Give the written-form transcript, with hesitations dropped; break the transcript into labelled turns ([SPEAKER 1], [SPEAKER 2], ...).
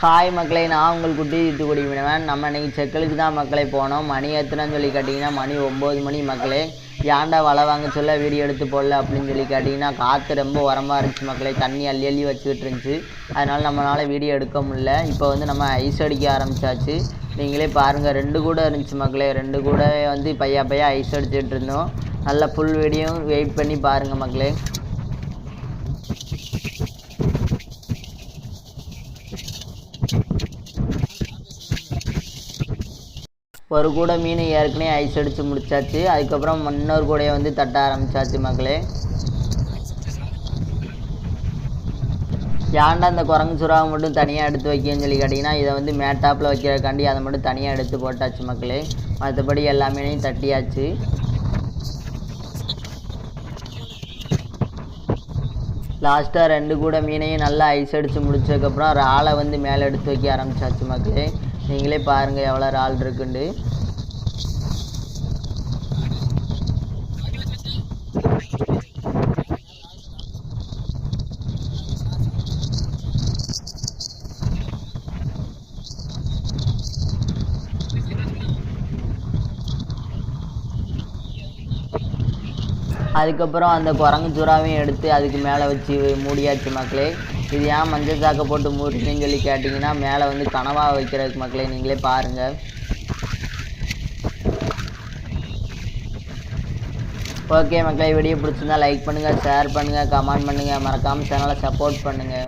[SPEAKER 1] Hi மக்களே, நான் உங்கள் குட்டி தூத்துக்குடி மீனவன். நம்ம இன்றைக்கி செக்கலுக்கு தான் மக்களே போனோம். மணி எத்தனைன்னு சொல்லி கேட்டிங்கன்னா மணி 9 மணி மக்களே. ஏன்டா வலை வாங்க சொல்ல வீடியோ எடுத்து போடல அப்படின்னு சொல்லி கேட்டிங்கன்னா காற்று ரொம்ப உரமாக இருந்துச்சு மக்களே. தண்ணி அள்ளி அள்ளி வச்சுக்கிட்டு இருந்துச்சு. அதனால் நம்மளால் வீடியோ எடுக்க முடியல. இப்போ வந்து நம்ம ஐஸ் அடிக்க ஆரம்பித்தாச்சு. நீங்களே பாருங்கள், 2 கூட இருந்துச்சு மக்களே. 2 கூட வந்து பையா ஐஸ் அடிச்சுட்டு இருந்தோம். நல்லா ஃபுல் வீடியோ வெயிட் பண்ணி பாருங்கள் மக்களே. ஒரு கூட மீன் ஏற்கனவே ஐஸ் அடித்து முடிச்சாச்சு. அதுக்கப்புறம் இன்னொரு கூடையை வந்து தட்ட ஆரம்பித்தாச்சு மக்களே. ஏன்டா அந்த குரங்கு சுறாவை மட்டும் தனியாக எடுத்து வைக்கன்னு சொல்லி கேட்டிங்கன்னா இதை வந்து மேட்டாப்பில் வைக்கிறதுக்காண்டி அதை மட்டும் தனியாக எடுத்து போட்டாச்சு மக்களே. மற்றபடி எல்லா மீனையும் தட்டியாச்சு. லாஸ்ட்டாக 2 கூட மீனையும் நல்லா ஐஸ் அடித்து முடிச்சதுக்கப்புறம் இறாலை வந்து மேலே எடுத்து வைக்க ஆரம்பித்தாச்சு மக்களே. நீங்களே பாருங்கள் எவ்வளோ இறால் இருக்குண்டு. அதுக்கப்புறம் அந்த குரங்கு சுறாவையும் எடுத்து அதுக்கு மேலே வச்சு மூடியாச்சு மக்களே. இது ஏன் மஞ்சள் சாக்கை போட்டு மூடினேன்னு சொல்லி கேட்டிங்கன்னா மேலே வந்து கனவாக வைக்கிறதுக்கு மக்களே. நீங்களே பாருங்கள். ஓகே மக்களே, வீடியோ பிடிச்சிருந்தா லைக் பண்ணுங்கள், ஷேர் பண்ணுங்கள், கமெண்ட் பண்ணுங்கள், மறக்காமல் சேனலை சப்போர்ட் பண்ணுங்கள்.